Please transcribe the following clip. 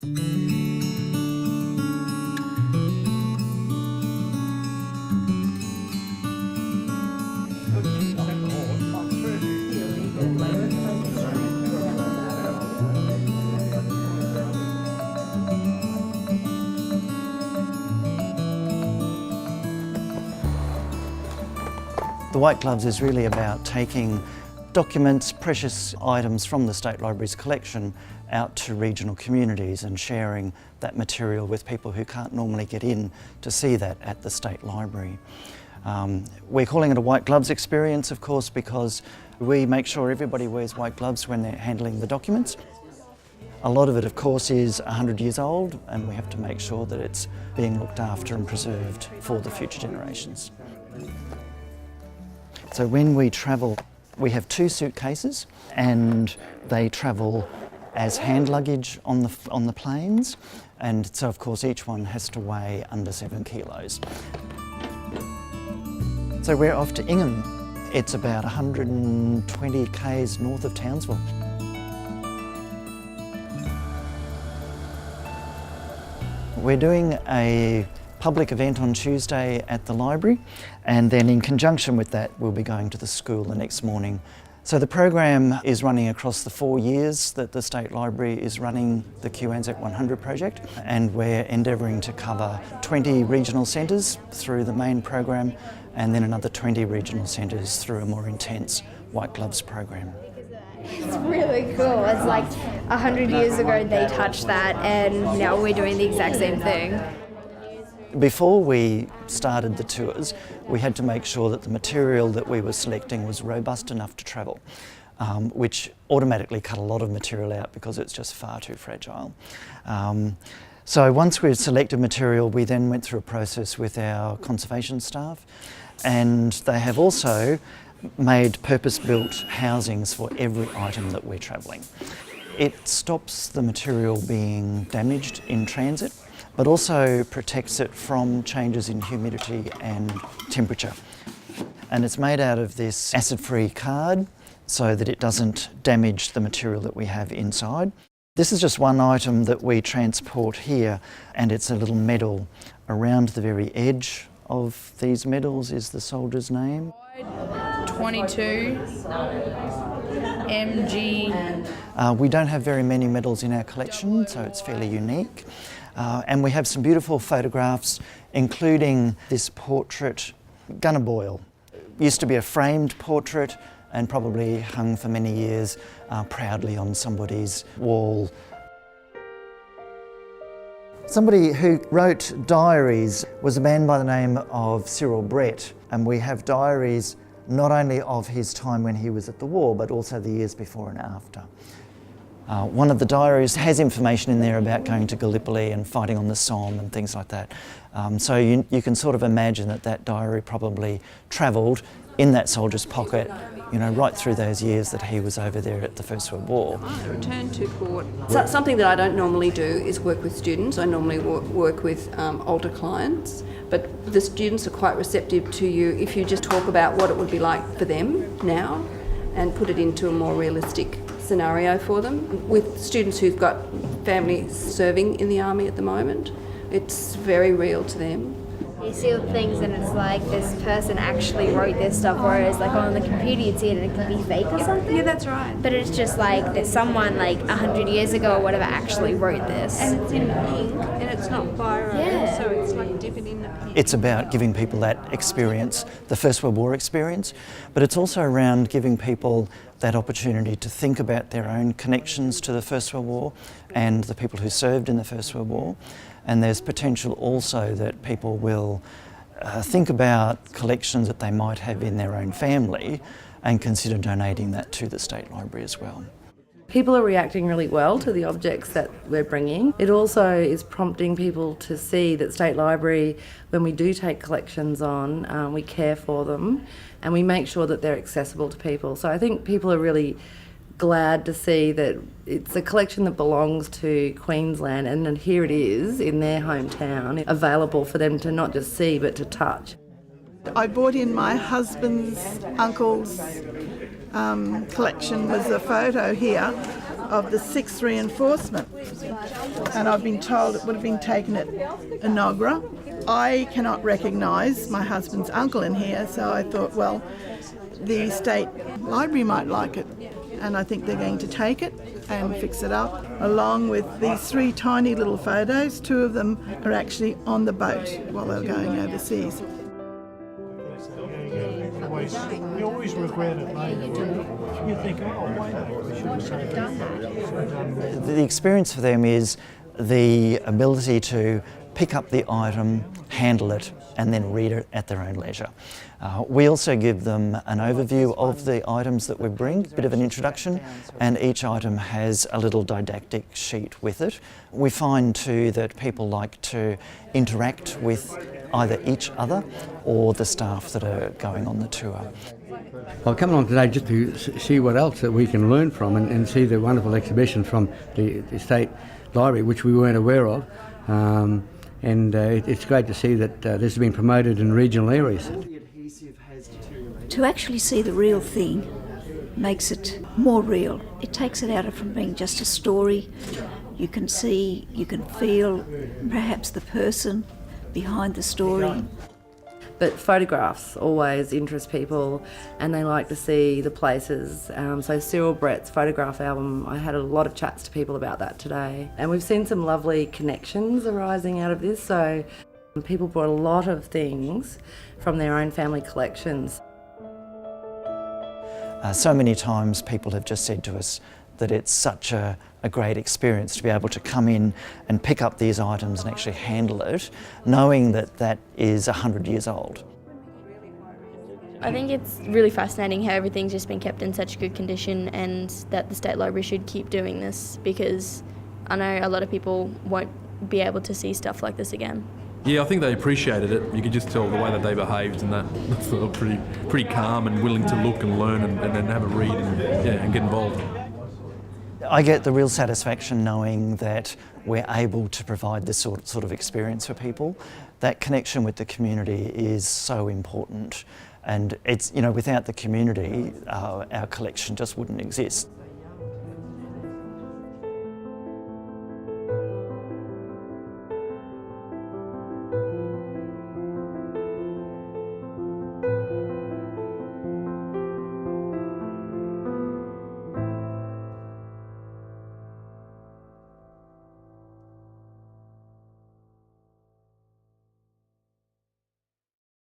The White Gloves is really about taking documents, precious items from the State Library's collection out to regional communities and sharing that material with people who can't normally get in to see that at the State Library. We're calling it a White Gloves Experience, of course, because we make sure everybody wears white gloves when they're handling the documents. A lot of it, of course, is 100 years old, and we have to make sure that it's being looked after and preserved for the future generations. So when we travel, we have 2 suitcases, and they travel as hand luggage on the planes, and so of course each one has to weigh under 7 kilos. So we're off to Ingham. It's about 120 k's north of Townsville. We're doing a public event on Tuesday at the library, and then in conjunction with that we'll be going to the school the next morning. So the program is running across the 4 years that the State Library is running the QANZAC100 project, and we're endeavouring to cover 20 regional centres through the main program, and then another 20 regional centres through a more intense White Gloves program. It's really cool. It's like 100 years ago they touched that, and now we're doing the exact same thing. Before we started the tours, we had to make sure that the material that we were selecting was robust enough to travel, which automatically cut a lot of material out because it's just far too fragile. So once we'd selected material, we then went through a process with our conservation staff, and they have also made purpose-built housings for every item that we're travelling. It stops the material being damaged in transit, but also protects it from changes in humidity and temperature. And it's made out of this acid-free card so that it doesn't damage the material that we have inside. This is just one item that we transport here, and it's a little medal. Around the very edge of these medals is the soldier's name. 22 MG. We don't have very many medals in our collection, so it's fairly unique. And we have some beautiful photographs, including this portrait, Gunnerboyle. Used to be a framed portrait and probably hung for many years proudly on somebody's wall. Somebody who wrote diaries was a man by the name of Cyril Brett, and we have diaries not only of his time when he was at the war, but also the years before and after. One of the diaries has information in there about going to Gallipoli and fighting on the Somme and things like that. So you can sort of imagine that that diary probably travelled in that soldier's pocket, you know, right through those years that he was over there at the First World War. Return to court. So something that I don't normally do is work with students. I normally work with older clients, but the students are quite receptive to you if you just talk about what it would be like for them now and put it into a more realistic scenario for them. With students who've got families serving in the army at the moment, it's very real to them. You see things and it's like this person actually wrote this stuff, whereas like on the computer you'd see it and it could be fake or something. Yeah, that's right. But it's just like that someone like 100 years ago or whatever actually wrote this. And it's in ink and it's not biro, Yeah. so it's like dipping in the pen. It's about giving people that experience, the First World War experience, but it's also around giving people that opportunity to think about their own connections to the First World War and the people who served in the First World War. And there's potential also that people will think about collections that they might have in their own family and consider donating that to the State Library as well. People are reacting really well to the objects that we're bringing. It also is prompting people to see that State Library, when we do take collections on, we care for them and we make sure that they're accessible to people. So I think people are really glad to see that it's a collection that belongs to Queensland, and here it is in their hometown, available for them to not just see but to touch. I brought in my husband's uncle's collection. Was a photo here of the 6th reinforcement, and I've been told it would have been taken at Enoggera. I cannot recognise my husband's uncle in here, so I thought, well, the State Library might like it, and I think they're going to take it and fix it up, along with these 3 tiny little photos. 2 of them are actually on the boat while they were going overseas. You always regret it later. You think, oh, wait, we should have done that. The experience for them is the ability to pick up the item, handle it, and then read it at their own leisure. We also give them an overview of the items that we bring, a bit of an introduction, and each item has a little didactic sheet with it. We find too that people like to interact with either each other or the staff that are going on the tour. I've come along today just to see what else that we can learn from and see the wonderful exhibition from the State Library, which we weren't aware of. It's great to see that this has been promoted in regional areas. To actually see the real thing makes it more real. It takes it out of from being just a story. You can see, you can feel perhaps the person behind the story. But photographs always interest people, and they like to see the places. So Cyril Brett's photograph album, I had a lot of chats to people about that today. And we've seen some lovely connections arising out of this. So people brought a lot of things from their own family collections. So many times people have just said to us that it's such a great experience to be able to come in and pick up these items and actually handle it, knowing that that is 100 years old. I think it's really fascinating how everything's just been kept in such good condition, and that the State Library should keep doing this, because I know a lot of people won't be able to see stuff like this again. Yeah, I think they appreciated it. You could just tell the way that they behaved, and that they were pretty calm and willing to look and learn and then have a read and get involved. I get the real satisfaction knowing that we're able to provide this sort of experience for people. That connection with the community is so important, and it's, without the community, our collection just wouldn't exist.